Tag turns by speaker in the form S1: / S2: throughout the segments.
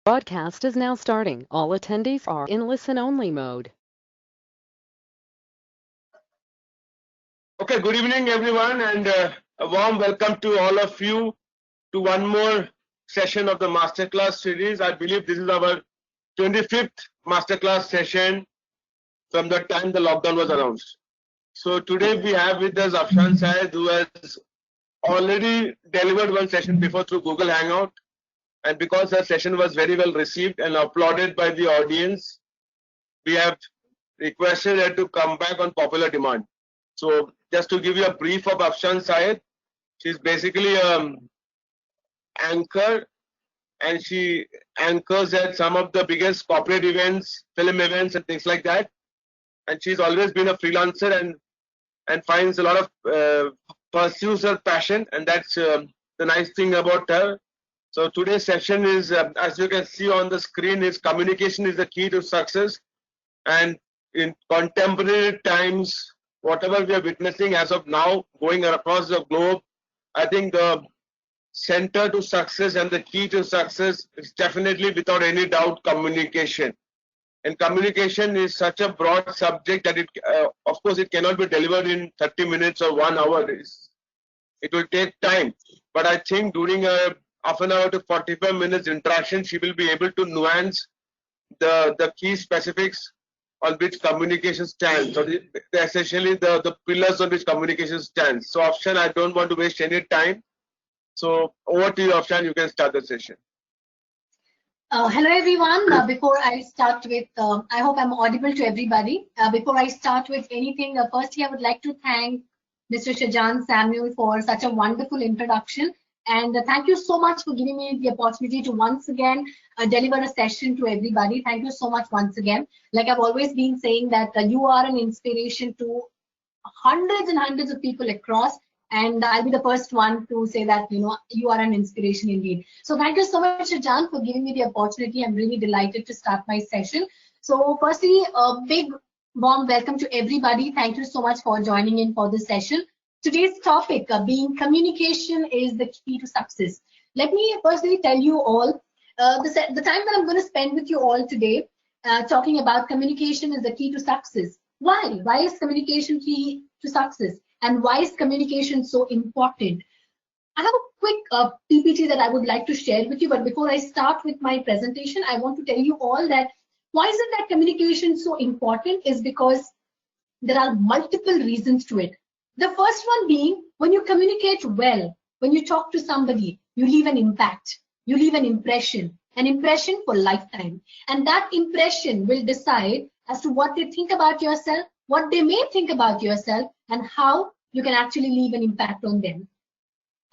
S1: Broadcast is now starting. All attendees are in listen-only mode.
S2: Okay, good evening everyone, and a warm welcome to all of you to one more session of the Masterclass series. I believe this is our 25th Masterclass session from the time the lockdown was announced. So today we have with us Afshan Syed, who has already delivered one session before through Google Hangout, and because her session was very well received and applauded by the audience, we have requested her to come back on popular demand. So just to give you a brief of Afshan Syed, she's basically an anchor, and she anchors at some of the biggest corporate events, film events and things like that. And she's always been a freelancer and finds a lot of pursues her passion, and that's the nice thing about her. So today's session is, as you can see on the screen, is communication is the key to success. And in contemporary times, whatever we are witnessing as of now going across the globe, I think the center to success and the key to success is definitely, without any doubt, communication. And communication is such a broad subject that of course it cannot be delivered in 30 minutes or 1 hour. It will take time, but I think during a half an hour to 45 minutes interaction, she will be able to nuance the key specifics on which communication stands. So essentially the pillars on which communication stands. So Afshan, I don't want to waste any time. So over to you, Afshan. You can start the session.
S3: Hello everyone. Before I start with, I hope I'm audible to everybody. Before I start with anything, firstly I would like to thank Mr. Shajan Samuel for such a wonderful introduction. And thank you so much for giving me the opportunity to once again deliver a session to everybody. Thank you so much once again. Like I've always been saying that you are an inspiration to hundreds and hundreds of people across. And I'll be the first one to say that, you are an inspiration indeed. So thank you so much, Shajan, for giving me the opportunity. I'm really delighted to start my session. So firstly, a big warm welcome to everybody. Thank you so much for joining in for this session. Today's topic being communication is the key to success. Let me firstly tell you all the time that I'm going to spend with you all today talking about communication is the key to success. Why? Why is communication key to success? And why is communication so important? I have a quick PPT that I would like to share with you, but before I start with my presentation, I want to tell you all that why is it that communication is so important is because there are multiple reasons to it. The first one being, when you communicate well, when you talk to somebody, you leave an impact, you leave an impression for lifetime. And that impression will decide as to what they think about yourself, what they may think about yourself, and how you can actually leave an impact on them.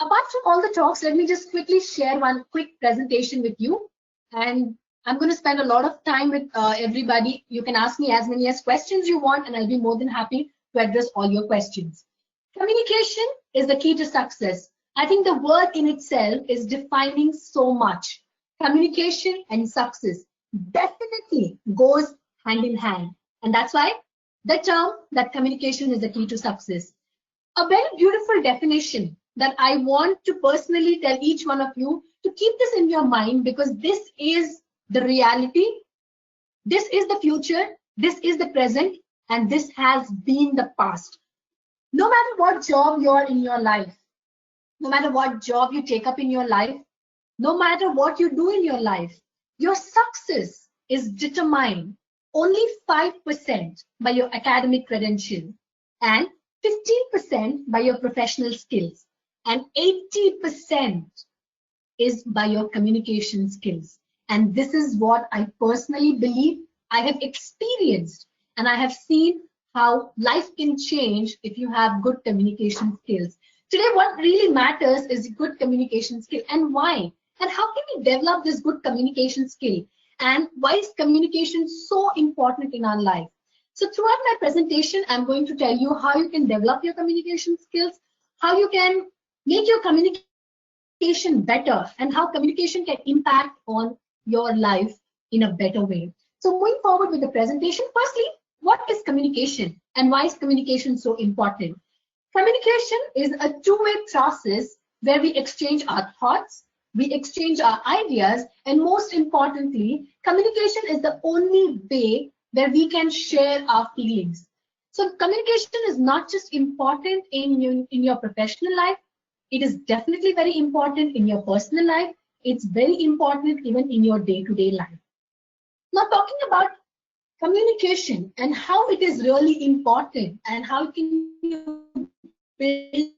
S3: Apart from all the talks, let me just quickly share one quick presentation with you. And I'm going to spend a lot of time with everybody. You can ask me as many as questions you want, and I'll be more than happy to address all your questions. Communication is the key to success. I think the word in itself is defining so much. Communication and success definitely goes hand in hand. And that's why the term that communication is the key to success. A very beautiful definition that I want to personally tell each one of you to keep this in your mind, because this is the reality, this is the future, this is the present, and this has been the past. No matter what job you're in your life, no matter what job you take up in your life, no matter what you do in your life, your success is determined only 5% by your academic credential and 15% by your professional skills, and 80% is by your communication skills. And this is what I personally believe, I have experienced, and I have seen how life can change if you have good communication skills. Today, what really matters is good communication skill, and why? And how can we develop this good communication skill? And why is communication so important in our life? So throughout my presentation, I'm going to tell you how you can develop your communication skills, how you can make your communication better, and how communication can impact on your life in a better way. So moving forward with the presentation, firstly, what is communication and why is communication so important? Communication is a two-way process where we exchange our thoughts, we exchange our ideas, and most importantly, communication is the only way where we can share our feelings. So communication is not just important in your professional life, it is definitely very important in your personal life. It's very important even in your day-to-day life. Now, talking about communication and how it is really important and how can you build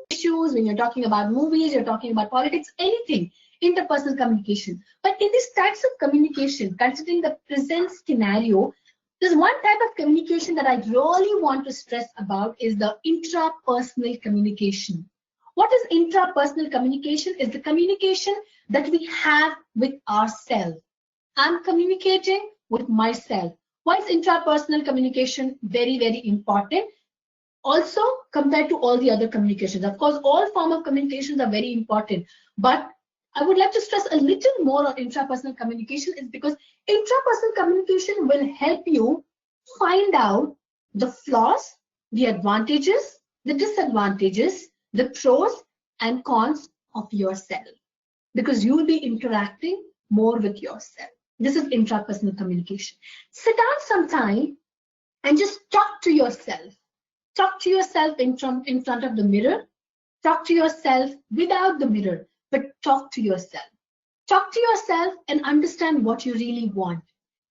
S3: issues, when you're talking about movies, you're talking about politics, anything, interpersonal communication. But in these types of communication, considering the present scenario, there's one type of communication that I really want to stress about is the intrapersonal communication. What is intrapersonal communication? Is the communication that we have with ourselves. I'm communicating with myself. Why is intrapersonal communication very, very important? Also, compared to all the other communications. Of course, all form of communications are very important, but I would like to stress a little more on intrapersonal communication is because intrapersonal communication will help you find out the flaws, the advantages, the disadvantages, the pros and cons of yourself, because you will be interacting more with yourself. This is intrapersonal communication. Sit down sometime and just talk to yourself. Talk to yourself in front of the mirror. Talk to yourself without the mirror, but talk to yourself. Talk to yourself and understand what you really want.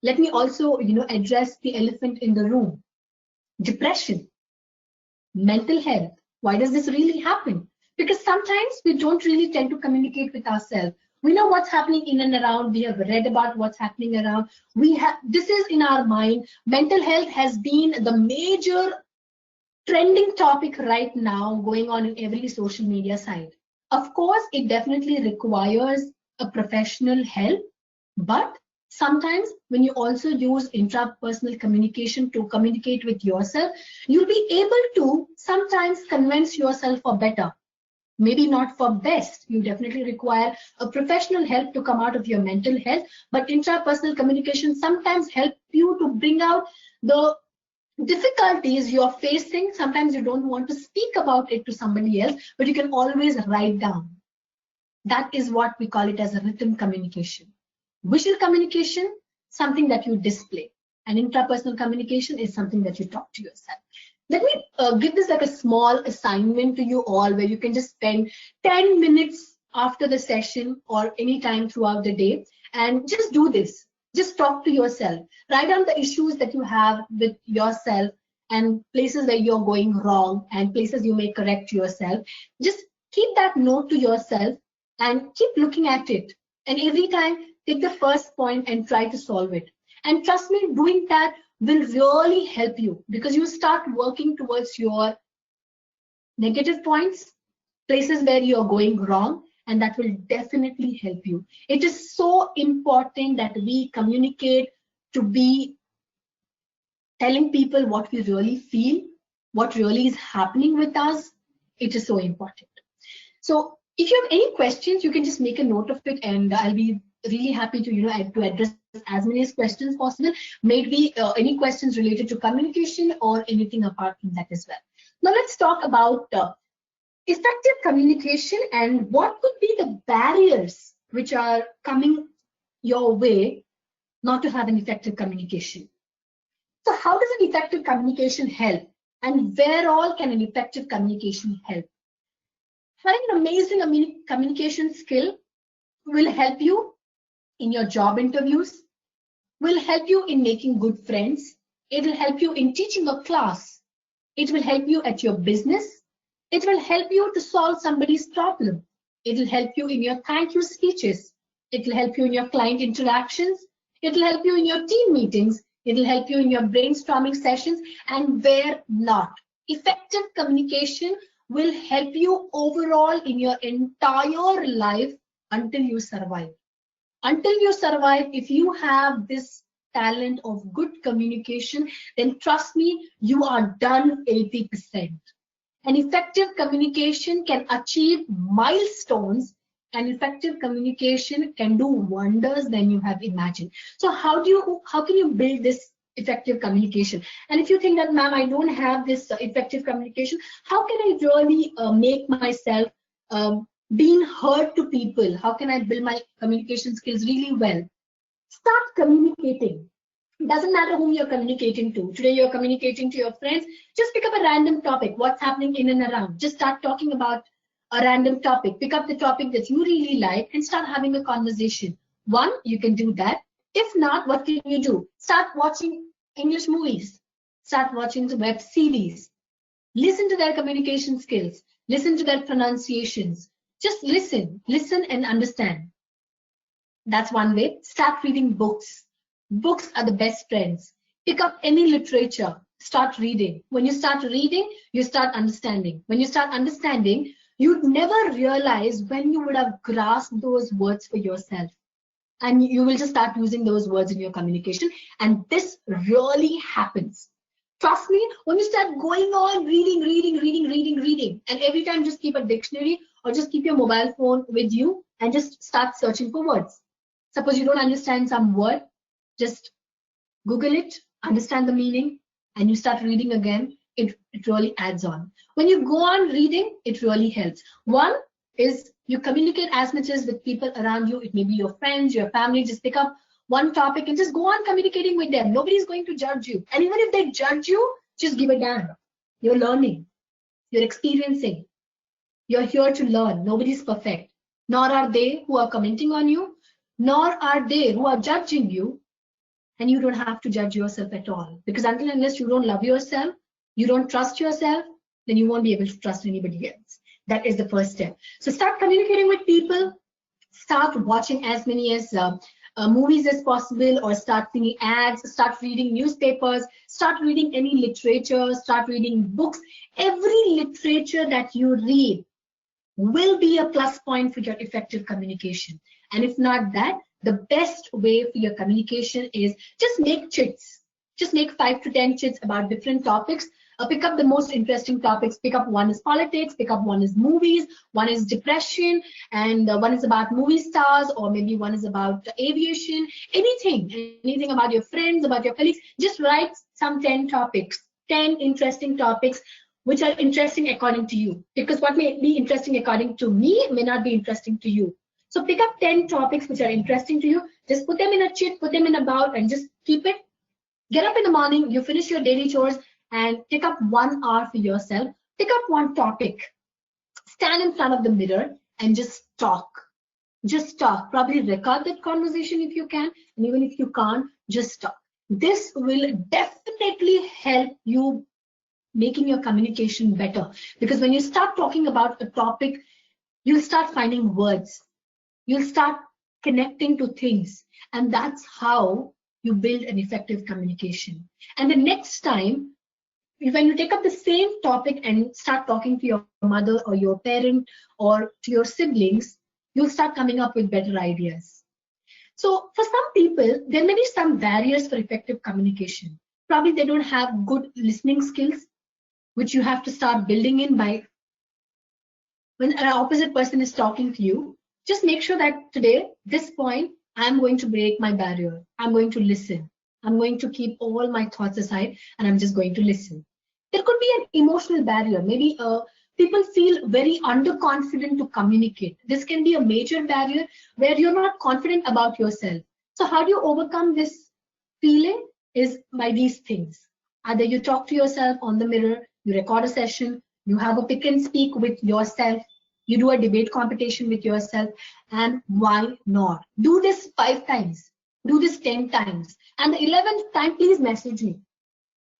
S3: Let me also, address the elephant in the room. Depression, mental health. Why does this really happen? Because sometimes we don't really tend to communicate with ourselves. We know what's happening in and around. We have read about what's happening around. This is in our mind. Mental health has been the major trending topic right now going on in every social media site. Of course, it definitely requires a professional help, but sometimes when you also use intrapersonal communication to communicate with yourself, you'll be able to sometimes convince yourself for better. Maybe not for best. You definitely require a professional help to come out of your mental health, but intrapersonal communication sometimes help you to bring out the difficulties you're facing. Sometimes you don't want to speak about it to somebody else, but you can always write down. That is what we call it as a written communication. Visual communication, something that you display, and intrapersonal communication is something that you talk to yourself. Let me give this like a small assignment to you all, where you can just spend 10 minutes after the session or any time throughout the day and just do this. Just talk to yourself. Write down the issues that you have with yourself and places where you're going wrong and places you may correct yourself. Just keep that note to yourself and keep looking at it. And every time, take the first point and try to solve it. And trust me, doing that will really help you, because you start working towards your negative points, places where you're going wrong, and that will definitely help you. It is so important that we communicate, to be telling people what we really feel, what really is happening with us. It is so important. So if you have any questions, you can just make a note of it, and I'll be really happy to to address as many questions possible. Maybe any questions related to communication or anything apart from that as well. Now let's talk about effective communication and what could be the barriers which are coming your way not to have an effective communication. So how does an effective communication help, and where all can an effective communication help? Having an amazing communication skill will help you in your job interviews, will help you in making good friends. It will help you in teaching a class. It will help you at your business. It will help you to solve somebody's problem. It will help you in your thank you speeches. It will help you in your client interactions. It will help you in your team meetings. It will help you in your brainstorming sessions, and where not. Effective communication will help you overall in your entire life until you survive. Until you survive, if you have this talent of good communication, then trust me, you are done 80%. An effective communication can achieve milestones, and effective communication can do wonders than you have imagined. So how can you build this effective communication? And if you think that, ma'am, I don't have this effective communication, how can I really make myself being heard to people? How can I build my communication skills really well? Start communicating. It doesn't matter whom you're communicating to. Today you're communicating to your friends. Just pick up a random topic. What's happening in and around? Just start talking about a random topic. Pick up the topic that you really like and start having a conversation. One, you can do that. If not, what can you do? Start watching English movies. Start watching the web series. Listen to their communication skills. Listen to their pronunciations. Just listen and understand. That's one way. Start reading books. Books are the best friends. Pick up any literature. Start reading. When you start reading, you start understanding. When you start understanding, you'd never realize when you would have grasped those words for yourself. And you will just start using those words in your communication. And this really happens. Trust me, when you start going on reading, and every time just keep a dictionary or just keep your mobile phone with you and just start searching for words. Suppose you don't understand some word, just Google it, understand the meaning, and you start reading again. It really adds on. When you go on reading, it really helps. One is you communicate as much as with people around you. It may be your friends, your family. Just pick up one topic and just go on communicating with them. Nobody's going to judge you. And even if they judge you, just give a damn. You're learning. You're experiencing. You're here to learn. Nobody's perfect. Nor are they who are commenting on you, nor are they who are judging you. And you don't have to judge yourself at all. Because until and unless you don't love yourself, you don't trust yourself, then you won't be able to trust anybody else. That is the first step. So start communicating with people. Start watching as many as movies as possible, or start seeing ads, start reading newspapers, start reading any literature, start reading books. Every literature that you read will be a plus point for your effective communication. And if not that, the best way for your communication is just make chits. Just make 5 to 10 chits about different topics. Pick up the most interesting topics. Pick up one is politics, pick up one is movies, one is depression, and one is about movie stars, or maybe one is about aviation, anything about your friends, about your colleagues. Just write some 10 topics, 10 interesting topics which are interesting according to you. Because what may be interesting according to me may not be interesting to you. So pick up 10 topics which are interesting to you. Just put them in a chit, put them in a bowl, and just keep it. Get up in the morning, you finish your daily chores, and take up 1 hour for yourself. Pick up one topic. Stand in front of the mirror and just talk. Just talk. Probably record that conversation if you can. And even if you can't, just talk. This will definitely help you making your communication better. Because when you start talking about a topic, you'll start finding words. You'll start connecting to things. And that's how you build an effective communication. And the next time, when you take up the same topic and start talking to your mother or your parent or to your siblings, you'll start coming up with better ideas. So for some people, there may be some barriers for effective communication. Probably they don't have good listening skills, which you have to start building in by when an opposite person is talking to you. Just make sure that today, this point, I'm going to break my barrier. I'm going to listen. I'm going to keep all my thoughts aside, and I'm just going to listen. There could be an emotional barrier. Maybe people feel very underconfident to communicate. This can be a major barrier where you're not confident about yourself. So how do you overcome this feeling? Is by these things. Either you talk to yourself on the mirror, you record a session, you have a pick and speak with yourself, you do a debate competition with yourself, and why not? Do this 5 times. Do this 10 times. And the 11th time, please message me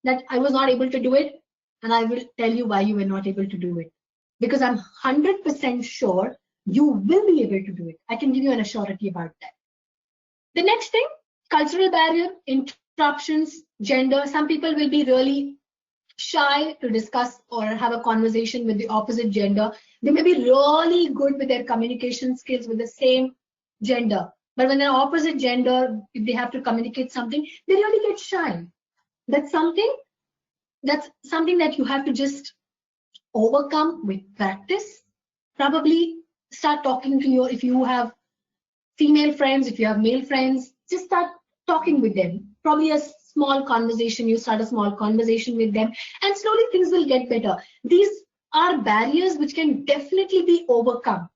S3: that I was not able to do it, and I will tell you why you were not able to do it. Because I'm 100% sure you will be able to do it. I can give you an assurity about that. The next thing, cultural barrier, interruptions, gender. Some people will be really shy to discuss or have a conversation with the opposite gender. They may be really good with their communication skills with the same gender. But when they're opposite gender, if they have to communicate something, they really get shy. That's something that you have to just overcome with practice. Probably start talking to if you have female friends, if you have male friends, just start talking with them. Probably a small conversation, you start a small conversation with them, and slowly things will get better. These are barriers which can definitely be overcome.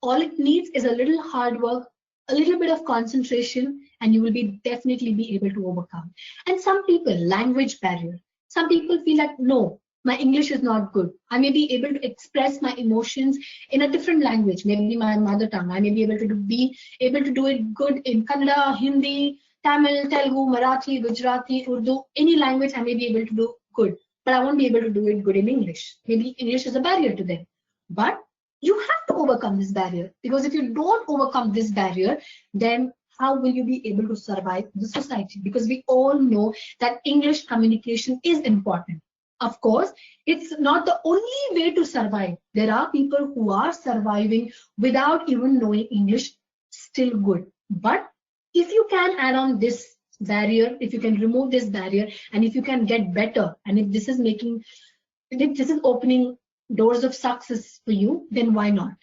S3: All it needs is a little hard work, a little bit of concentration, and you will definitely be able to overcome. And some people, language barrier. Some people feel like, no, my English is not good. I may be able to express my emotions in a different language, maybe my mother tongue. I may be able to do it good in Kannada, Hindi, Tamil, Telugu, Marathi, Gujarati, Urdu, any language I may be able to do good. But I won't be able to do it good in English. Maybe English is a barrier to them. But you have to overcome this barrier, because if you don't overcome this barrier, then how will you be able to survive the society? Because we all know that English communication is important. Of course, it's not the only way to survive. There are people who are surviving without even knowing English still good. But if you can add on this barrier, if you can remove this barrier, and if you can get better, and if this is opening doors of success for you, then why not?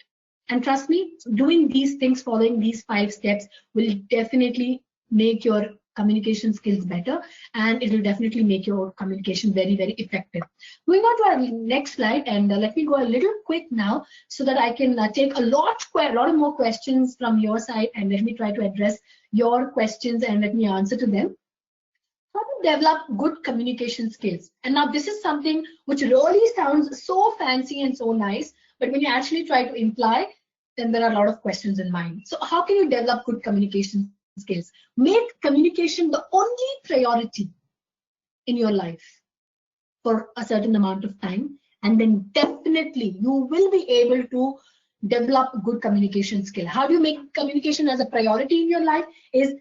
S3: And trust me, doing these things, following these 5 steps will definitely make your communication skills better, and it will definitely make your communication very, very effective. Moving on to our next slide, and let me go a little quick now so that I can take a lot of more questions from your side, and let me try to address your questions and let me answer to them. How to develop good communication skills? And now this is something which really sounds so fancy and so nice, but when you actually try to imply, then there are a lot of questions in mind. So how can you develop good communication skills? Make communication the only priority in your life for a certain amount of time, and then definitely you will be able to develop good communication skill. How do you make communication as a priority in your life? Is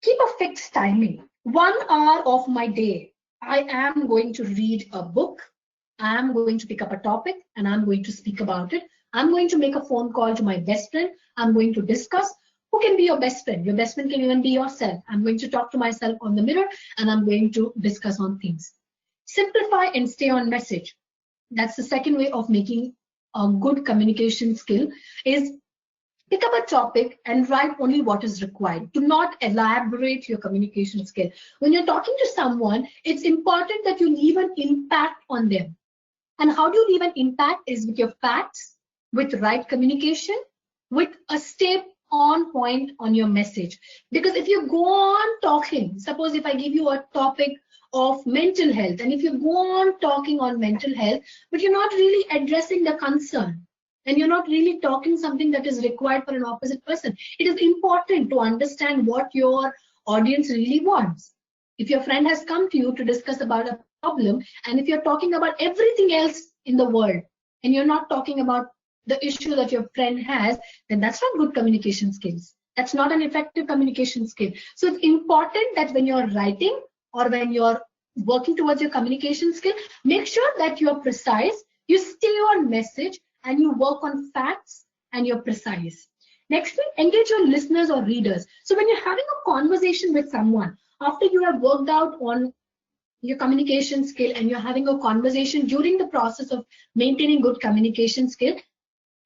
S3: keep a fixed timing. 1 hour of my day, I am going to read a book, I am going to pick up a topic, and I'm going to speak about it. I'm going to make a phone call to my best friend. I'm going to discuss. Who can be your best friend? Your best friend can even be yourself. I'm going to talk to myself on the mirror, and I'm going to discuss on things. Simplify and stay on message. That's the second way of making a good communication skill, is pick up a topic and write only what is required. Do not elaborate your communication skill. When you're talking to someone, it's important that you leave an impact on them. And how do you leave an impact? Is with your facts, with right communication, with a step on point on your message. Because if you go on talking, suppose if I give you a topic of mental health, and if you go on talking on mental health, but you're not really addressing the concern, and you're not really talking something that is required for an opposite person, it is important to understand what your audience really wants. If your friend has come to you to discuss about a problem, and if you're talking about everything else in the world, and you're not talking about the issue that your friend has, then that's not good communication skills. That's not an effective communication skill. So it's important that when you're writing or when you're working towards your communication skill, make sure that you're precise, you stay on message, and you work on facts, and you're precise. Nextly, engage your listeners or readers. So when you're having a conversation with someone, after you have worked out on your communication skill and you're having a conversation during the process of maintaining good communication skill,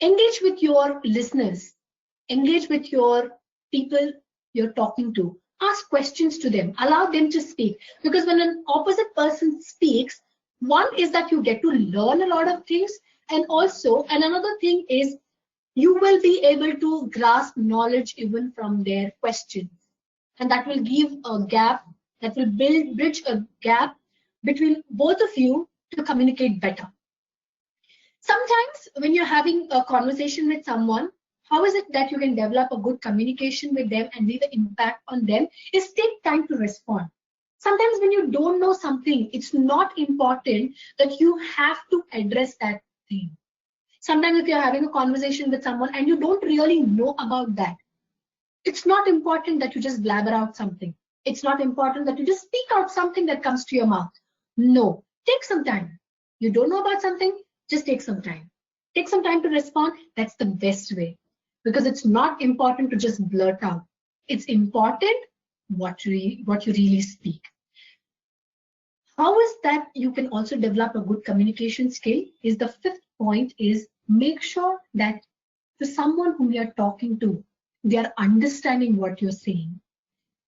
S3: engage with your listeners, engage with your people you're talking to, ask questions to them, allow them to speak. Because when an opposite person speaks, one is that you get to learn a lot of things, and another thing is you will be able to grasp knowledge even from their questions, and that will give a gap, that will bridge a gap between both of you to communicate better. Sometimes when you're having a conversation with someone, how is it that you can develop a good communication with them and leave an impact on them? Is take time to respond. Sometimes when you don't know something, it's not important that you have to address that thing. Sometimes if you're having a conversation with someone and you don't really know about that, it's not important that you just blabber out something. It's not important that you just speak out something that comes to your mouth. No, take some time. You don't know about something, just take some time. Take some time to respond. That's the best way, because it's not important to just blurt out. It's important what you really speak. How is that you can also develop a good communication skill? Is the 5th point is make sure that to someone whom you're talking to, they are understanding what you're saying.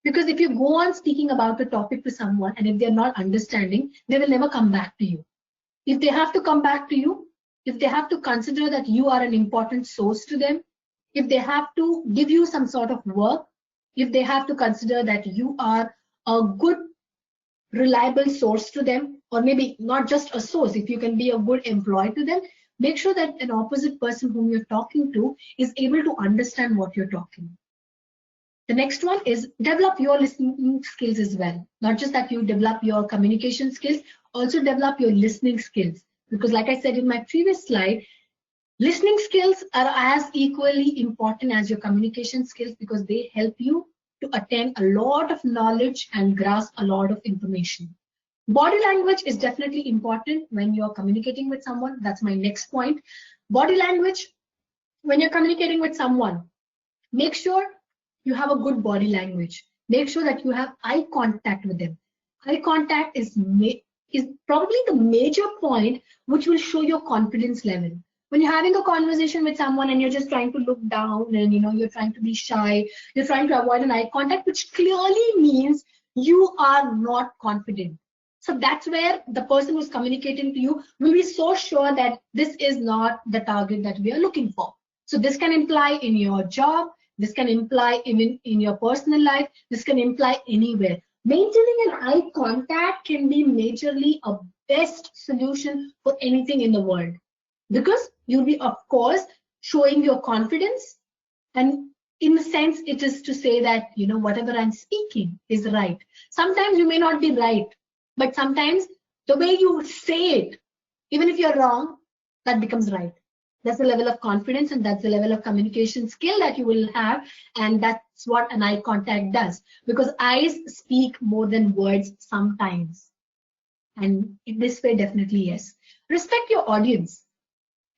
S3: Because if you go on speaking about a topic to someone and if they're not understanding, they will never come back to you. If they have to come back to you, if they have to consider that you are an important source to them, if they have to give you some sort of work, if they have to consider that you are a good, reliable source to them, or maybe not just a source, if you can be a good employee to them, make sure that an opposite person whom you're talking to is able to understand what you're talking. The next one is develop your listening skills as well. Not just that you develop your communication skills, also develop your listening skills. Because like I said in my previous slide, Listening skills are as equally important as your communication skills because they help you to attain a lot of knowledge and grasp a lot of information. Body language is definitely important when you're communicating with someone. That's my next point. Body language, when you're communicating with someone, make sure you have a good body language. Make sure that you have eye contact with them. Eye contact is probably the major point which will show your confidence level. When you're having a conversation with someone and you're just trying to look down and you're trying to be shy, you're trying to avoid an eye contact, which clearly means you are not confident. So that's where the person who's communicating to you will be so sure that this is not the target that we are looking for. So this can imply in your job, this can imply even in your personal life, this can imply anywhere. Maintaining an eye contact can be majorly a best solution for anything in the world, because you'll be, of course, showing your confidence, and in a sense it is to say that whatever I'm speaking is right. Sometimes you may not be right, but sometimes the way you say it, even if you're wrong, that becomes right. That's the level of confidence and that's the level of communication skill that you will have, and that's what an eye contact does, because eyes speak more than words sometimes. And in this way, definitely yes. Respect your audience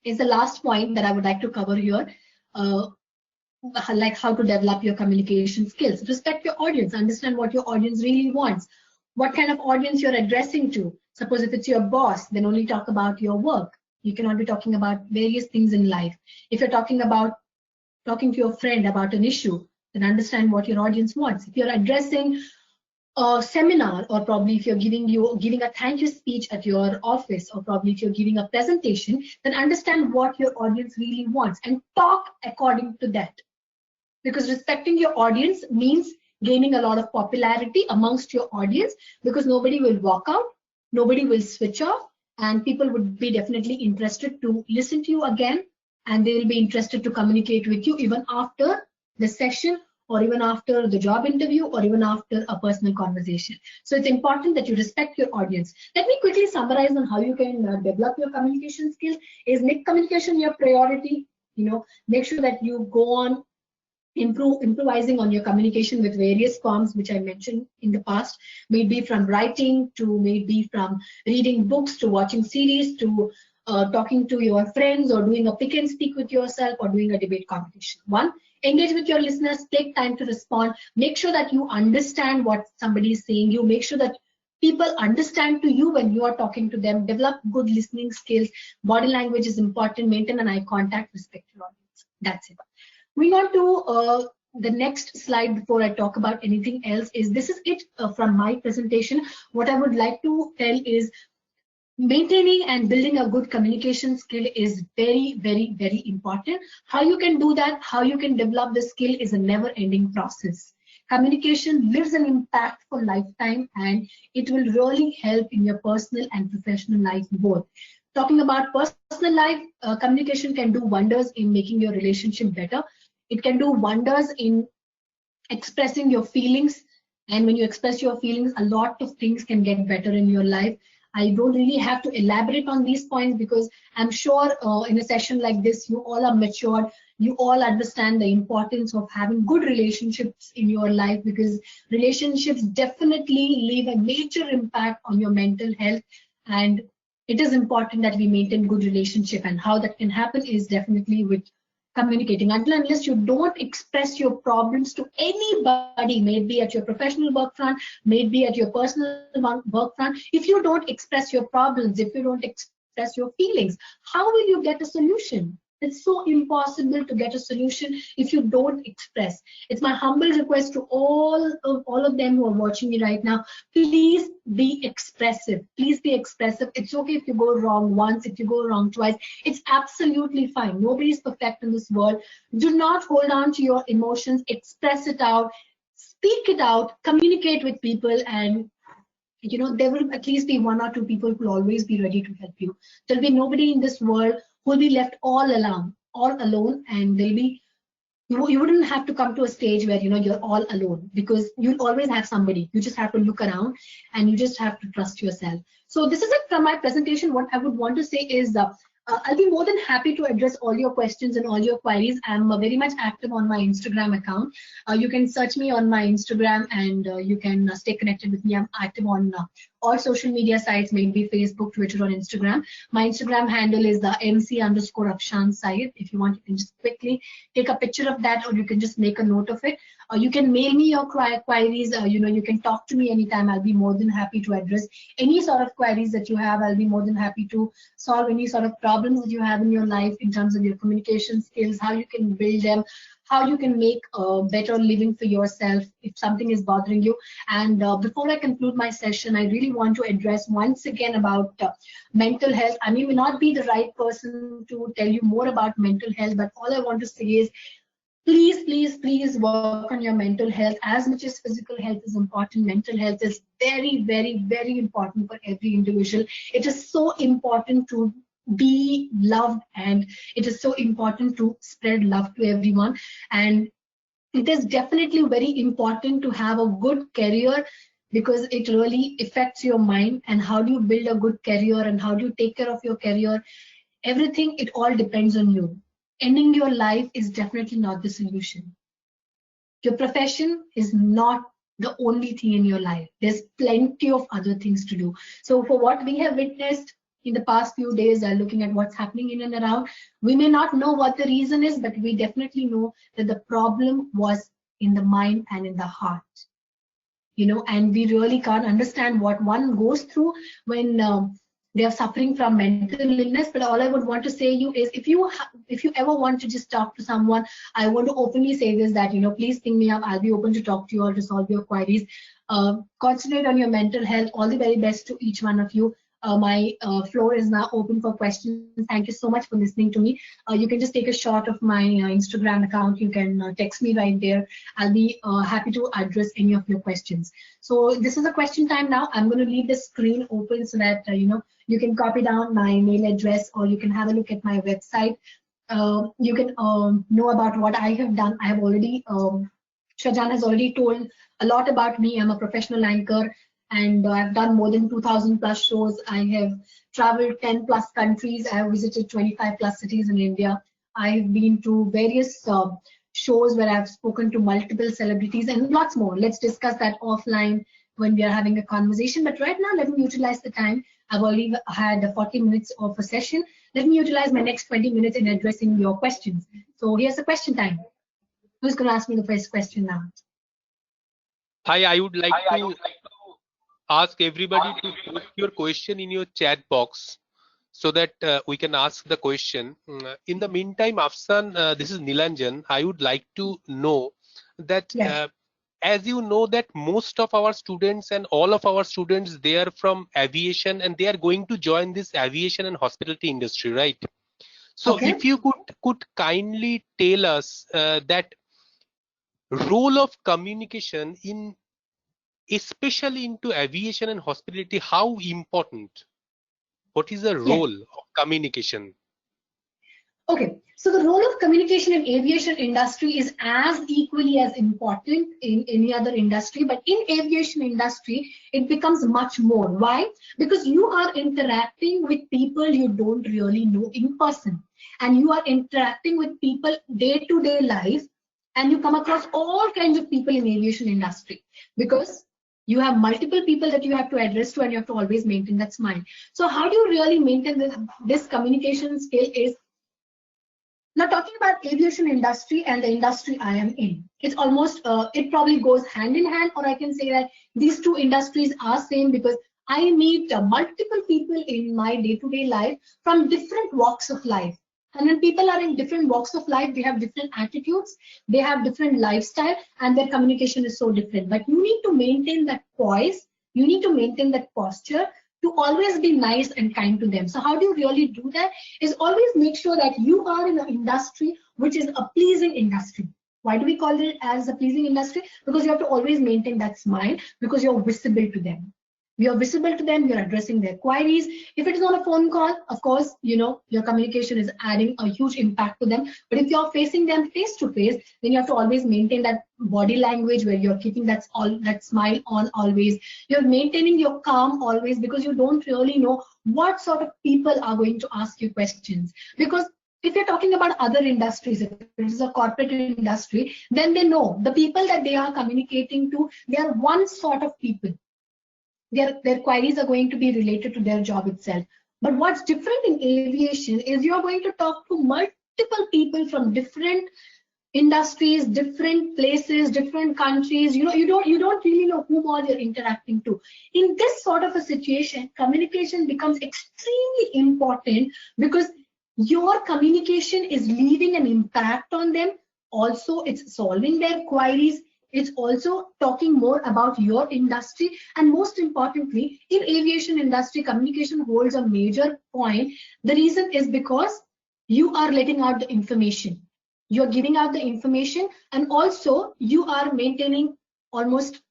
S3: is the last point that I would like to cover here. Like how to develop your communication skills. Respect your audience, understand what your audience really wants, what kind of audience you're addressing to. Suppose if it's your boss, then only talk about your work. You cannot be talking about various things in life. If you're talking to your friend about an issue, then understand what your audience wants. If you're addressing a seminar, or probably if you're giving a thank you speech at your office, or probably if you're giving a presentation, then understand what your audience really wants and talk according to that. Because respecting your audience means gaining a lot of popularity amongst your audience, because nobody will walk out, nobody will switch off, and people would be definitely interested to listen to you again, and they will be interested to communicate with you even after the session, or even after the job interview, or even after a personal conversation. So it's important that you respect your audience. Let me quickly summarize on how you can develop your communication skills. Is make communication your priority. Make sure that you go on improvising on your communication with various forms which I mentioned in the past, maybe from writing to maybe from reading books to watching series to talking to your friends, or doing a pick and speak with yourself, or doing a debate competition. One, engage with your listeners, take time to respond, make sure that you understand what somebody is saying, you make sure that people understand to you when you are talking to them, develop good listening skills, body language is important, maintain an eye contact, respect your audience. That's it. Moving on to the next slide before I talk about anything else, is this is it from my presentation. What I would like to tell is maintaining and building a good communication skill is very, very, very important. How you can do that, how you can develop the skill is a never-ending process. Communication leaves an impact for lifetime, and it will really help in your personal and professional life both. Talking about personal life, communication can do wonders in making your relationship better. It can do wonders in expressing your feelings, and when you express your feelings, a lot of things can get better in your life. I don't really have to elaborate on these points, because I'm sure in a session like this, you all are matured, you all understand the importance of having good relationships in your life, because relationships definitely leave a major impact on your mental health, and it is important that we maintain good relationship. And how that can happen is definitely with communicating. Until unless you don't express your problems to anybody, maybe at your professional work front, maybe at your personal work front, if you don't express your problems, if you don't express your feelings, how will you get a solution? It's so impossible to get a solution if you don't express. It's my humble request to all of them who are watching me right now, please be expressive. Please be expressive. It's okay if you go wrong once, if you go wrong twice. It's absolutely fine. Nobody is perfect in this world. Do not hold on to your emotions. Express it out. Speak it out. Communicate with people, and there will at least be one or two people who will always be ready to help you. There'll be nobody in this world who will be left all alone, and there'll be you wouldn't have to come to a stage where you're all alone, because you'll always have somebody. You just have to look around, and you just have to trust yourself. So this is it from my presentation. What I would want to say is I'll be more than happy to address all your questions and all your queries. I'm very much active on my Instagram account. You can search me on my Instagram, and you can stay connected with me. I'm active on all social media sites, maybe Facebook, Twitter, or Instagram. My Instagram handle is the MC_Afshan Syed. If you want, you can just quickly take a picture of that, or you can just make a note of it. You can mail me your queries. You can talk to me anytime. I'll be more than happy to address any sort of queries that you have. I'll be more than happy to solve any sort of problems that you have in your life in terms of your communication skills, how you can build them, how you can make a better living for yourself if something is bothering you. And before I conclude my session, I really want to address once again about mental health. I may not be the right person to tell you more about mental health, but all I want to say is, please, please, please work on your mental health. As much as physical health is important, mental health is very, very, very important for every individual. It is so important to be loved, and it is so important to spread love to everyone. And it is definitely very important to have a good career, because it really affects your mind. And how do you build a good career, and how do you take care of your career? Everything, it all depends on you. Ending your life is definitely not the solution. Your profession is not the only thing in your life. There's plenty of other things to do. So for what we have witnessed in the past few days, looking at what's happening in and around, we may not know what the reason is, but we definitely know that the problem was in the mind and in the heart. And we really can't understand what one goes through when they are suffering from mental illness. But all I would want to say you is, if you ever want to just talk to someone, I want to openly say this, that please ping me up. I'll be open to talk to you or to solve your queries. Concentrate on your mental health. All the very best to each one of you. My floor is now open for questions. Thank you so much for listening to me. You can just take a shot of my Instagram account. You can text me right there. I'll be happy to address any of your questions. So this is a question time now. I'm going to leave the screen open so that you can copy down my mail address, or you can have a look at my website. You can know about what I have done. I have already, Shahjan has already told a lot about me. I'm a professional anchor, and I've done more than 2,000 plus shows. I have traveled 10 plus countries. I have visited 25 plus cities in India. I've been to various shows where I've spoken to multiple celebrities and lots more. Let's discuss that offline when we are having a conversation. But right now, let me utilize the time. I've already had 40 minutes of a session. Let me utilize my next 20 minutes in addressing your questions. So here's the question time. Who's going to ask me the first question now?
S4: Hi, I would like to ask everybody to put your question in your chat box so that we can ask the question. In the meantime, Afshan, this is Nilanjan. I would like to know that, yes, as you know, that most of our students and all of our students, they are from aviation, and they are going to join this aviation and hospitality industry, right? So okay, if you could kindly tell us that role of communication in, especially into aviation and hospitality, how important? What is the role of communication?
S3: Okay, so the role of communication in aviation industry is as equally as important in any other industry, but in aviation industry, it becomes much more. Why? Because you are interacting with people you don't really know in person, and you are interacting with people day-to-day life, and you come across all kinds of people in aviation industry, because you have multiple people that you have to address to, and you have to always maintain that smile. So how do you really maintain this communication skill is, now talking about aviation industry and the industry I am in, it's almost, it probably goes hand in hand, or I can say that these two industries are same, because I meet multiple people in my day-to-day life from different walks of life. And when people are in different walks of life, they have different attitudes, they have different lifestyle, and their communication is so different. But you need to maintain that poise, you need to maintain that posture to always be nice and kind to them. So how do you really do that? Is always make sure that you are in an industry which is a pleasing industry. Why do we call it as a pleasing industry? Because you have to always maintain that smile, because you're visible to them. You're visible to them, you're addressing their queries. If it is on a phone call, of course, your communication is adding a huge impact to them. But if you're facing them face to face, then you have to always maintain that body language where you're keeping that smile on always. You're maintaining your calm always, because you don't really know what sort of people are going to ask you questions. Because if you're talking about other industries, if it is a corporate industry, then they know the people that they are communicating to, they are one sort of people. Their queries are going to be related to their job itself. But what's different in aviation is you're going to talk to multiple people from different industries, different places, different countries. You don't really know whom all you're interacting to. In this sort of a situation, communication becomes extremely important, because your communication is leaving an impact on them. Also, it's solving their queries. It's also talking more about your industry. And most importantly, in aviation industry, communication holds a major point. The reason is because you are letting out the information. You're giving out the information, and also you are maintaining almost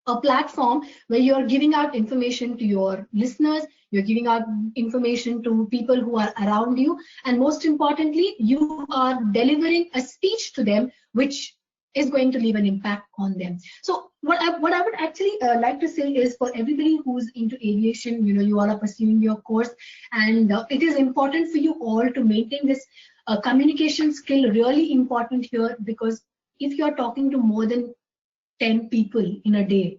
S3: a platform where you're giving out information to your listeners, you're giving out information to people who are around you, and most importantly, you are delivering a speech to them which is going to leave an impact on them. So what I would actually like to say is, for everybody who's into aviation, you all are pursuing your course, and it is important for you all to maintain this communication skill, really important here, because if you're talking to more than 10 people in a day,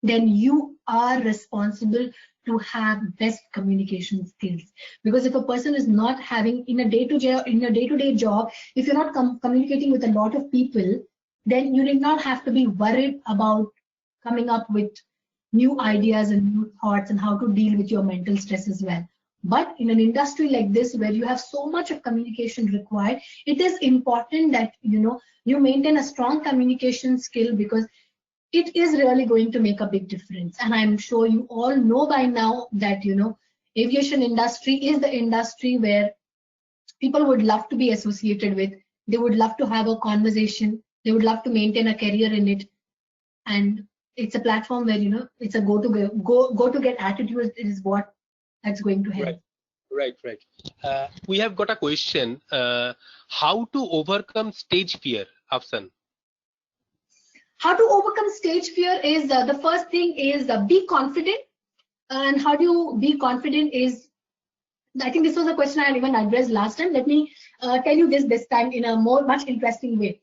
S3: then you are responsible to have best communication skills. Because if a person is not having in a day-to-day job, if you're not communicating with a lot of people, then you need not have to be worried about coming up with new ideas and new thoughts and how to deal with your mental stress as well. But in an industry like this, where you have so much of communication required, it is important that you maintain a strong communication skill, because it is really going to make a big difference. And I'm sure you all know by now that aviation industry is the industry where people would love to be associated with. They would love to have a conversation. They would love to maintain a career in it. And it's a platform where it's a go to get attitude is what that's going to help.
S4: Right. We have got a question. How to overcome stage fear, Afsan?
S3: How to overcome stage fear is the first thing is be confident. And how do you be confident is, I think this was a question I even addressed last time. Let me tell you this time in a much interesting way.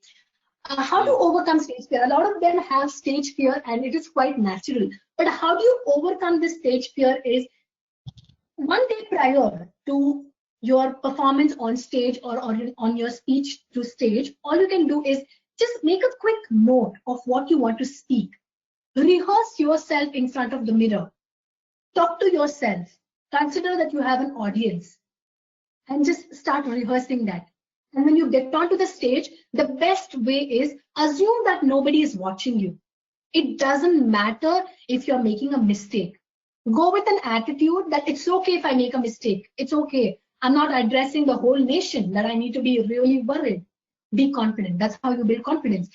S3: How to overcome stage fear? A lot of them have stage fear, and it is quite natural. But how do you overcome this stage fear is, one day prior to your performance on stage or on your speech to stage, all you can do is just make a quick note of what you want to speak. Rehearse yourself in front of the mirror. Talk to yourself. Consider that you have an audience, and just start rehearsing that. And when you get onto the stage, the best way is assume that nobody is watching you. It doesn't matter if you're making a mistake. Go with an attitude that it's okay if I make a mistake. It's okay. I'm not addressing the whole nation that I need to be really worried. Be confident. That's how you build confidence.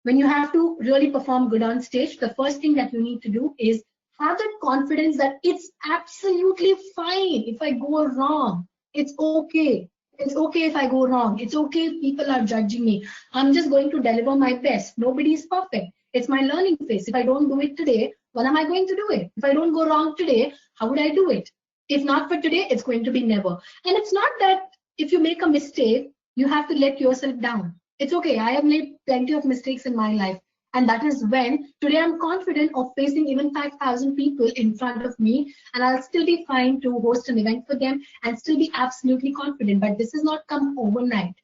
S3: When you have to really perform good on stage, the first thing that you need to do is have that confidence that it's absolutely fine if I go wrong. It's okay. It's okay if I go wrong. It's okay if people are judging me. I'm just going to deliver my best. Nobody is perfect. It's my learning phase. If I don't do it today, when am I going to do it? If I don't go wrong today, how would I do it? If not for today, it's going to be never. And it's not that if you make a mistake, you have to let yourself down. It's okay. I have made plenty of mistakes in my life. And that is when today I'm confident of facing even 5,000 people in front of me, and I'll still be fine to host an event for them and still be absolutely confident. But this has not come overnight.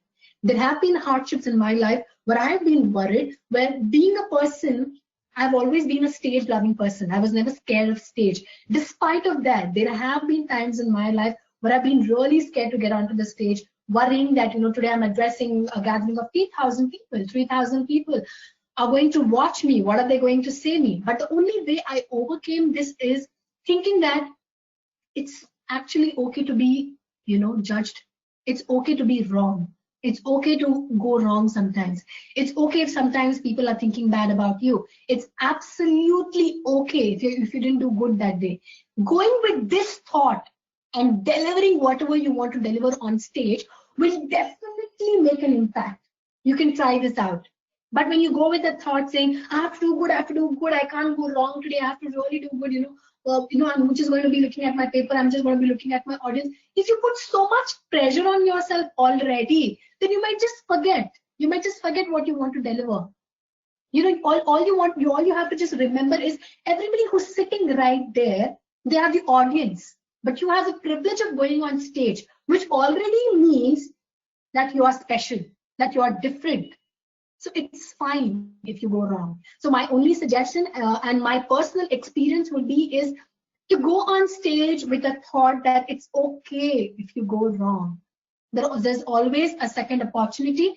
S3: There have been hardships in my life where I have been worried, where being a person, I've always been a stage loving person. I was never scared of stage. Despite of that, there have been times in my life where I've been really scared to get onto the stage, worrying that, today I'm addressing a gathering of 3,000 people, 3,000 people are going to watch me. What are they going to say me? But the only way I overcame this is thinking that it's actually okay to be, judged. It's okay to be wrong. It's okay to go wrong sometimes. It's okay if sometimes people are thinking bad about you. It's absolutely okay if you didn't do good that day. Going with this thought and delivering whatever you want to deliver on stage will definitely make an impact. You can try this out. But when you go with the thought saying, I have to do good, I have to do good, I can't go wrong today, I have to really do good, I'm just going to be looking at my paper, I'm just going to be looking at my audience. If you put so much pressure on yourself already, then you might just forget. You might just forget what you want to deliver. All you have to just remember is everybody who's sitting right there, they are the audience. But you have the privilege of going on stage, which already means that you are special, that you are different. So it's fine if you go wrong. So my only suggestion and my personal experience would be is to go on stage with a thought that it's okay if you go wrong. There's always a second opportunity.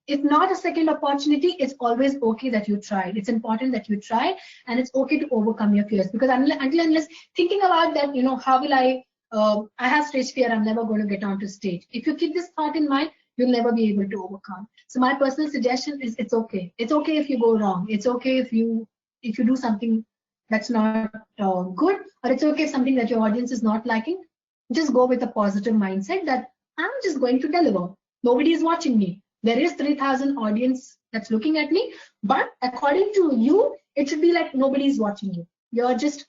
S3: If not a second opportunity, it's always okay that you tried. It's important that you try, and it's okay to overcome your fears. Because unless thinking about that, how will I have stage fear, I'm never going to get onto stage. If you keep this thought in mind, you'll never be able to overcome. So my personal suggestion is it's okay. It's okay if you go wrong. It's okay if you do something that's not good, or it's okay if something that your audience is not liking. Just go with a positive mindset that I'm just going to deliver. Nobody is watching me. There is 3,000 audience that's looking at me, but according to you, it should be like nobody is watching you. You're just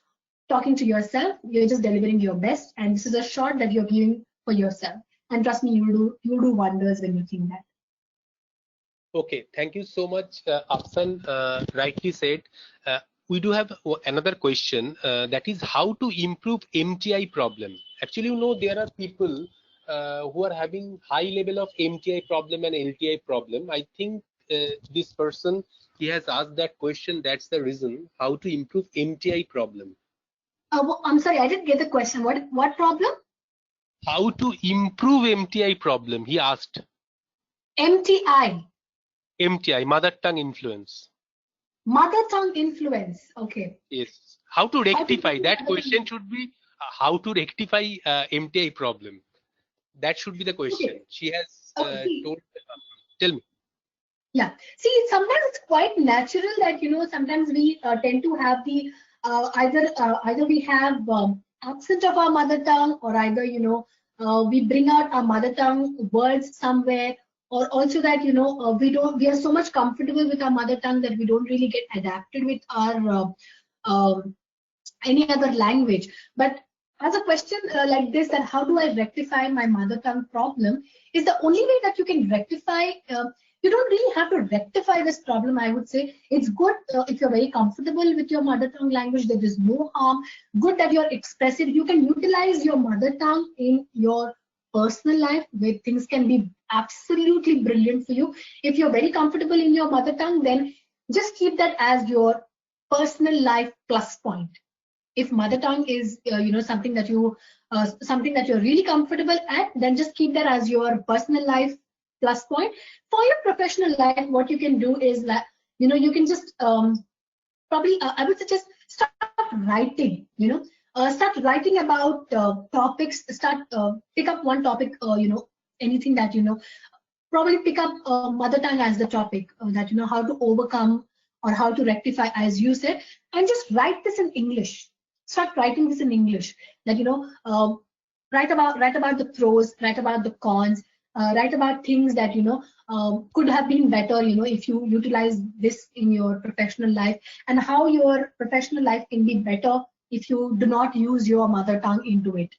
S3: talking to yourself. You're just delivering your best, and this is a shot that you're giving for yourself. And trust me, you'll do wonders when you think that.
S4: Okay, thank you so much, Afsan. Rightly said. We do have another question, that is how to improve MTI problem. Actually, there are people who are having high level of MTI problem and LTI problem. I think this person, he has asked that question. That's the reason how to improve MTI problem.
S3: I'm sorry, I didn't get the question. What problem?
S4: How to improve MTI problem, he asked.
S3: MTI,
S4: mother tongue influence.
S3: Mother tongue influence. Okay.
S4: Yes. How to rectify that question should be how to rectify MTI problem. That should be the question. Okay. She has told. Tell me.
S3: Yeah. See, sometimes it's quite natural that sometimes we tend to have the either we have accent of our mother tongue, or either we bring out our mother tongue words somewhere, or also that we are so much comfortable with our mother tongue that we don't really get adapted with our any other language. But as a question like this, that how do I rectify my mother tongue problem, is the only way that you can rectify. You don't really have to rectify this problem. I would say it's good if you're very comfortable with your mother tongue language. There is no harm. Good that you're expressive. You can utilize your mother tongue in your personal life, where things can be absolutely brilliant for you. If you're very comfortable in your mother tongue, then just keep that as your personal life plus point. If mother tongue is something that you're really comfortable at, then just keep that as your personal life plus point. For your professional life, what you can do is that you can just probably I would suggest start writing. Start writing about topics. Start pick up one topic. Anything that probably pick up mother tongue as the topic that how to overcome or how to rectify, as you said, and just write this in English. Start writing this in English. That write about the pros, write about the cons. Write about things that could have been better if you utilize this in your professional life, and how your professional life can be better if you do not use your mother tongue into it.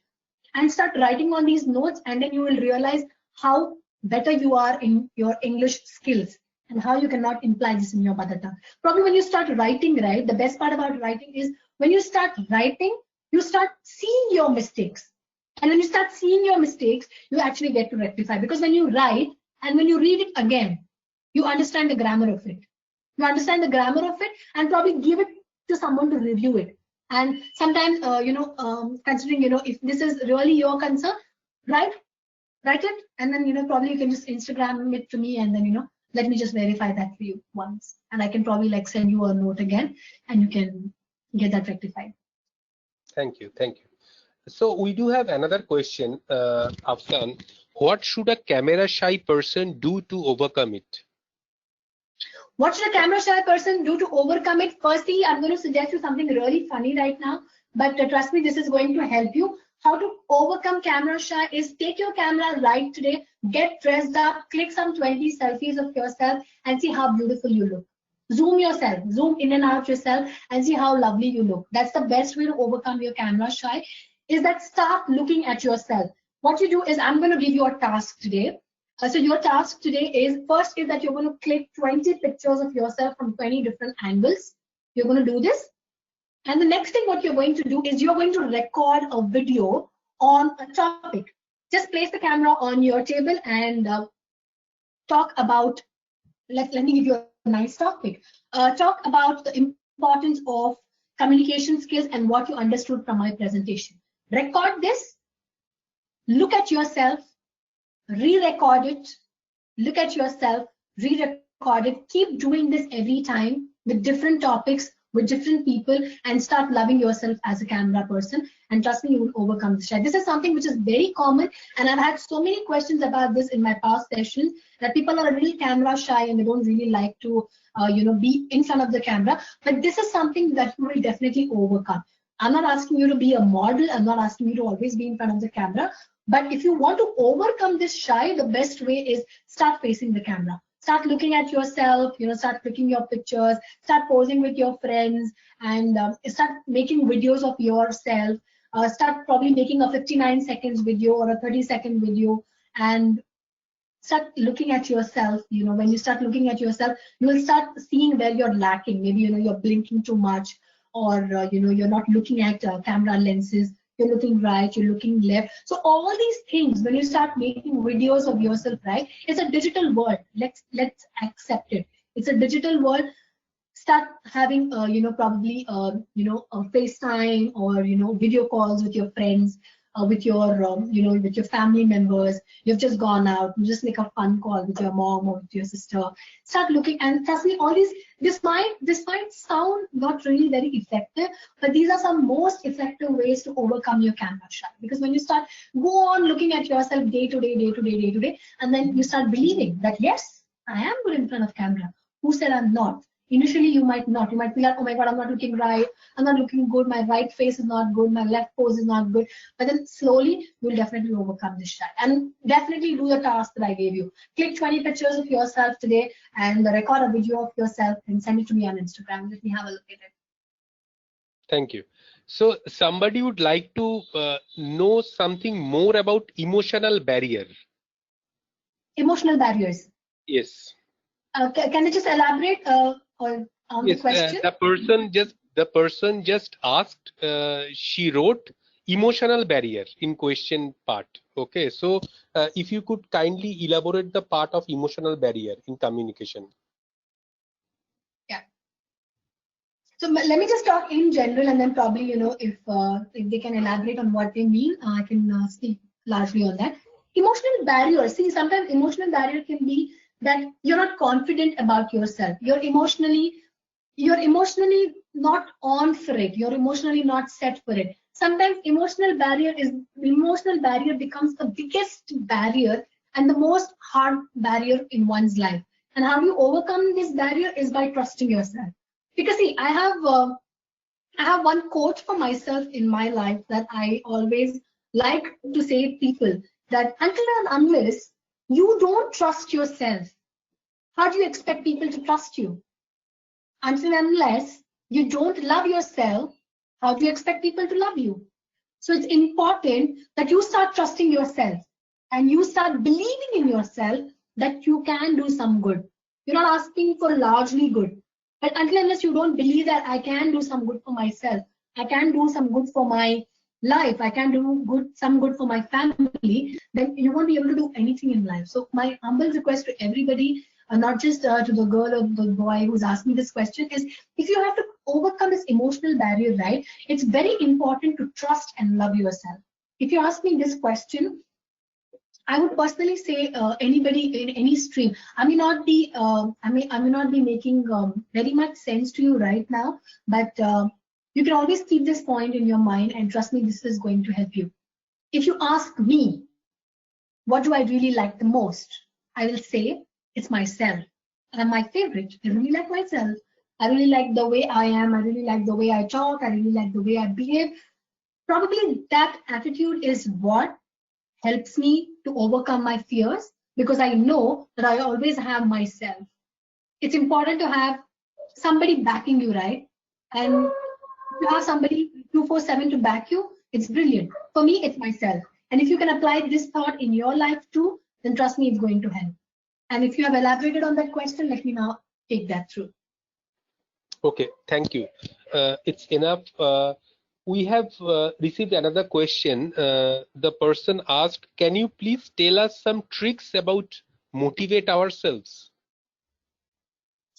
S3: And start writing on these notes, and then you will realize how better you are in your English skills and how you cannot imply this in your mother tongue. Probably when you start writing, right, the best part about writing is when you start writing, you start seeing your mistakes. And when you start seeing your mistakes, you actually get to rectify. Because when you write and when you read it again, you understand the grammar of it. You understand the grammar of it and probably give it to someone to review it. And sometimes, considering, if this is really your concern, write it, and then, probably you can just Instagram it to me, and then, let me just verify that for you once. And I can probably like send you a note again, and you can get that rectified.
S4: Thank you. Thank you. So we do have another question, Afsan, what should a camera shy person do to overcome it?
S3: What should a camera shy person do to overcome it? Firstly, I'm going to suggest you something really funny right now, but trust me, this is going to help you. How to overcome camera shy is take your camera right today, get dressed up, click some 20 selfies of yourself and see how beautiful you look. Zoom yourself, zoom in and out yourself and see how lovely you look. That's the best way to overcome your camera shy, is that start looking at yourself. What you do is, I'm going to give you a task today. So your task today is, first is that you're going to click 20 pictures of yourself from 20 different angles. You're going to do this. And the next thing what you're going to do is you're going to record a video on a topic. Just place the camera on your table and talk about, let me give you a nice topic. Talk about the importance of communication skills and what you understood from my presentation. Record this, look at yourself, re-record it, look at yourself, re-record it. Keep doing this every time with different topics, with different people, and start loving yourself as a camera person. And trust me, you will overcome the shy. This is something which is very common, and I've had so many questions about this in my past sessions, that people are really camera shy and they don't really like to be in front of the camera. But this is something that you will definitely overcome. I'm not asking you to be a model, I'm not asking you to always be in front of the camera, but if you want to overcome this shy, the best way is start facing the camera. Start looking at yourself, start clicking your pictures, start posing with your friends, and start making videos of yourself. Start probably making a 59 seconds video or a 30-second video, and start looking at yourself. When you start looking at yourself, you will start seeing where you're lacking. Maybe you're blinking too much, or you're not looking at camera lenses. You're looking right, you're looking left. So all these things, when you start making videos of yourself, right, it's a digital world. Let's accept it. It's a digital world. Start having probably a FaceTime or video calls with your friends, with your with your family members. You've just gone out, you just make a fun call with your mom or with your sister. Start looking, and trust me, all these, this might sound not really very effective, but these are some most effective ways to overcome your camera shy. Because when you start go on looking at yourself day to day, and then you start believing that yes, I am good in front of camera. Who said I'm not? Initially, you might not. You might be like, oh my God, I'm not looking right. I'm not looking good. My right face is not good. My left pose is not good. But then slowly, you'll definitely overcome this shy. And definitely do the task that I gave you. Click 20 pictures of yourself today and record a video of yourself and send it to me on Instagram. Let me have a look at it.
S4: Thank you. So somebody would like to know something more about emotional barrier.
S3: Emotional barriers.
S4: Yes.
S3: Can I just elaborate on
S4: yes,
S3: the question?
S4: The person just asked. She wrote emotional barrier in question part. Okay, so if you could kindly elaborate the part of emotional barrier in communication.
S3: Yeah. So let me just talk in general, and then probably if they can elaborate on what they mean, I can speak largely on that. Emotional barrier. See, sometimes emotional barrier can be that you're not confident about yourself. You're emotionally not on for it. You're emotionally not set for it. Sometimes emotional barrier becomes the biggest barrier and the most hard barrier in one's life. And how you overcome this barrier is by trusting yourself. Because see, I have one quote for myself in my life that I always like to say to people, that until and unless you don't trust yourself, how do you expect people to trust you? Until and unless you don't love yourself, how do you expect people to love you? So it's important that you start trusting yourself and you start believing in yourself that you can do some good. You're not asking for largely good, but until and unless you don't believe that I can do some good for myself, I can do some good for my life, I can do some good for my family, then you won't be able to do anything in life. So my humble request to everybody, not just to the girl or the boy who's asked me this question, is if you have to overcome this emotional barrier, right, it's very important to trust and love yourself. If you ask me this question, I would personally say anybody in any stream. I may not be making very much sense to you right now, but you can always keep this point in your mind, and trust me, this is going to help you. If you ask me, what do I really like the most? I will say it's myself. I'm my favorite. I really like myself. I really like the way I am. I really like the way I talk. I really like the way I behave. Probably that attitude is what helps me to overcome my fears, because I know that I always have myself. It's important to have somebody backing you, right? And if you have somebody 247 to back you, it's brilliant. For me, it's myself. And if you can apply this thought in your life too, then trust me, it's going to help. And if you have elaborated on that question, let me now take that through.
S4: Okay, thank you. It's enough. We have received another question. The person asked, can you please tell us some tricks about motivate ourselves?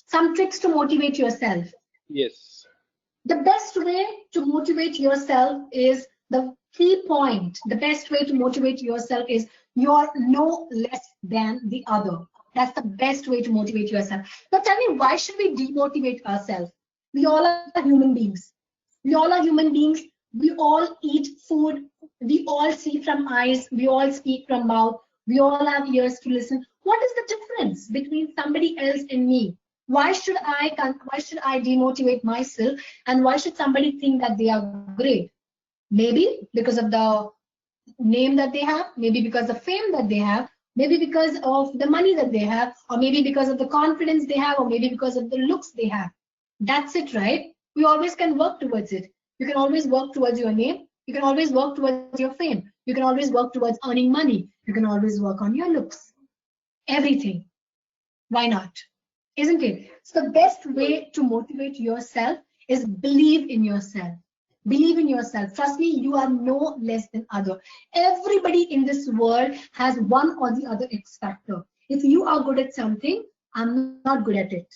S3: Some tricks to motivate yourself.
S4: Yes.
S3: The best way to motivate yourself is the key point. The best way to motivate yourself is you're no less than the other. That's the best way to motivate yourself. Now tell me, why should we demotivate ourselves? We all are human beings. We all are human beings. We all eat food. We all see from eyes. We all speak from mouth. We all have ears to listen. What is the difference between somebody else and me? Why should I demotivate myself, and why should somebody think that they are great? Maybe because of the name that they have, maybe because of fame that they have, maybe because of the money that they have, or maybe because of the confidence they have, or maybe because of the looks they have. That's it, right? We always can work towards it. You can always work towards your name. You can always work towards your fame. You can always work towards earning money. You can always work on your looks. Everything. Why not? Isn't it? So the best way to motivate yourself is believe in yourself. Believe in yourself. Trust me, you are no less than other. Everybody in this world has one or the other X factor. If you are good at something, I'm not good at it.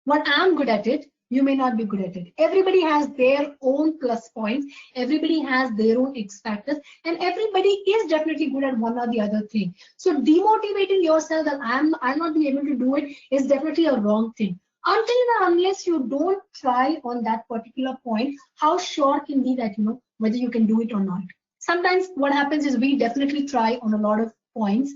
S3: What I'm good at it, you may not be good at it. Everybody has their own plus points. Everybody has their own X factors, and everybody is definitely good at one or the other thing. So demotivating yourself that I'll not be able to do it is definitely a wrong thing. Until and unless you don't try on that particular point, how sure can be that whether you can do it or not? Sometimes what happens is we definitely try on a lot of points,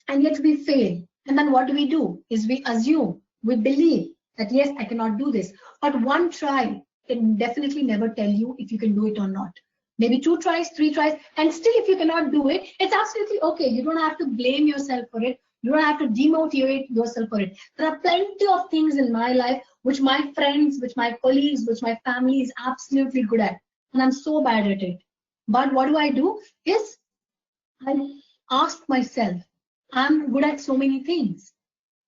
S3: and yet we fail. And then what do? Is we assume, we believe that yes, I cannot do this. But one try can definitely never tell you if you can do it or not. Maybe 2 tries, 3 tries, and still if you cannot do it, it's absolutely okay. You don't have to blame yourself for it. You don't have to demotivate yourself for it. There are plenty of things in my life which my friends, which my colleagues, which my family is absolutely good at, and I'm so bad at it. But what do? Is I ask myself, I'm good at so many things.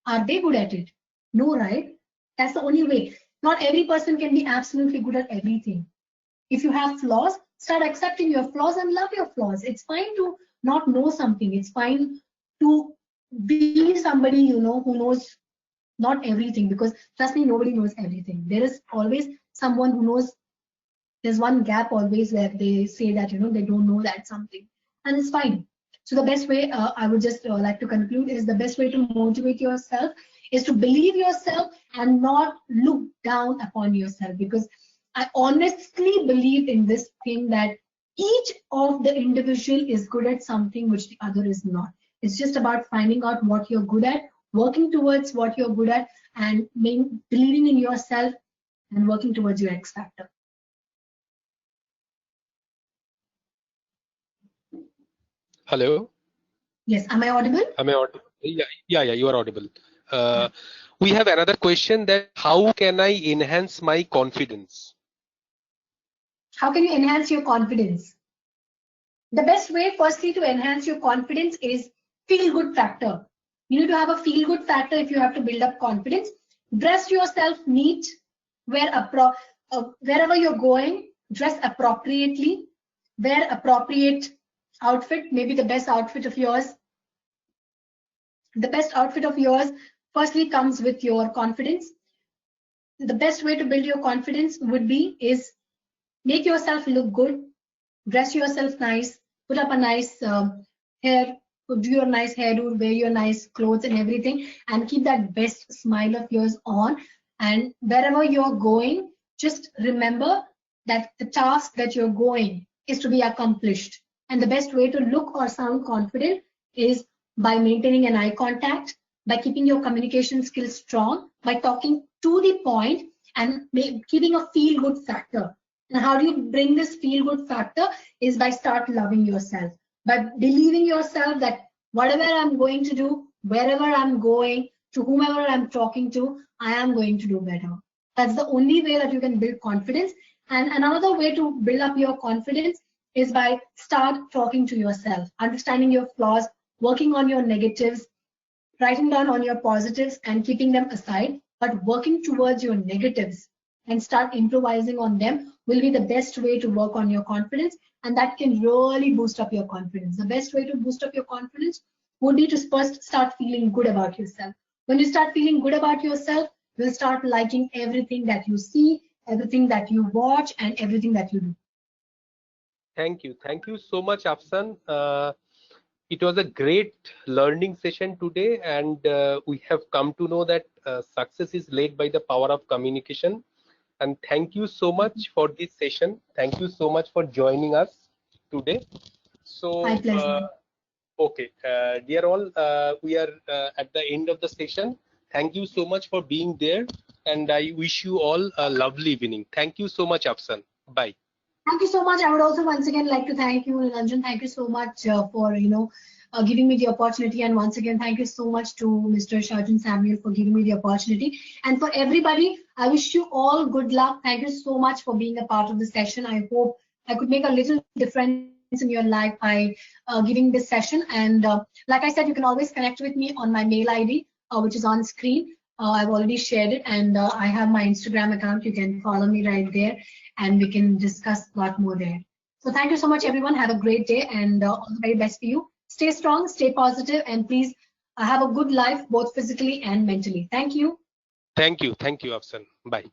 S3: Are they good at it? No, right? That's the only way. Not every person can be absolutely good at everything. If you have flaws, start accepting your flaws and love your flaws. It's fine to not know something. It's fine to be somebody who knows not everything, because trust me, nobody knows everything. There is always someone who knows. There's one gap always where they say that they don't know that something, and it's fine. So the best way, I would just like to conclude, is the best way to motivate yourself is to believe yourself and not look down upon yourself, because I honestly believe in this thing that each of the individual is good at something which the other is not. It's just about finding out what you're good at, working towards what you're good at, and believing in yourself and working towards your X factor.
S4: Hello?
S3: Yes, am I audible?
S4: Am I audible? Yeah, you are audible. We have another question, that how can I enhance my confidence?
S3: How can you enhance your confidence? The best way, firstly, to enhance your confidence is feel-good factor. You need to have a feel-good factor if you have to build up confidence. Dress yourself neat. Wherever you're going, dress appropriately. Wear appropriate outfit, maybe the best outfit of yours. The best outfit of yours firstly comes with your confidence. The best way to build your confidence is make yourself look good, dress yourself nice, put up a nice hair, do your nice hairdo, wear your nice clothes and everything, and keep that best smile of yours on. And wherever you're going, just remember that the task that you're going is to be accomplished. And the best way to look or sound confident is by maintaining an eye contact, by keeping your communication skills strong, by talking to the point, and keeping a feel-good factor. And how do you bring this feel-good factor is by start loving yourself, by believing yourself that whatever I'm going to do, wherever I'm going, to whomever I'm talking to, I am going to do better. That's the only way that you can build confidence. And another way to build up your confidence is by start talking to yourself, understanding your flaws, working on your negatives, writing down on your positives and keeping them aside, but working towards your negatives and start improvising on them will be the best way to work on your confidence, and that can really boost up your confidence. The best way to boost up your confidence would be to first start feeling good about yourself. When you start feeling good about yourself, you'll start liking everything that you see, everything that you watch, and everything that you do.
S4: Thank you. Thank you so much, Afsan. It was a great learning session today, and we have come to know that success is led by the power of communication. And thank you so much for this session. Thank you so much for joining us today. So,
S3: My pleasure.
S4: okay, dear all, we are at the end of the session. Thank you so much for being there, and I wish you all a lovely evening. Thank you so much, Afsan. Bye.
S3: Thank you so much. I would also once again like to thank you, Nilanjan. Thank you so much for giving me the opportunity. And once again, thank you so much to Mr. Shajan Samuel for giving me the opportunity. And for everybody, I wish you all good luck. Thank you so much for being a part of the session. I hope I could make a little difference in your life by giving this session. And like I said, you can always connect with me on my mail ID, which is on screen. I've already shared it, and I have my Instagram account. You can follow me right there, and we can discuss a lot more there. So thank you so much, everyone. Have a great day, and all the very best for you. Stay strong, stay positive, and please have a good life, both physically and mentally. Thank you.
S4: Thank you. Thank you, Afsan. Bye.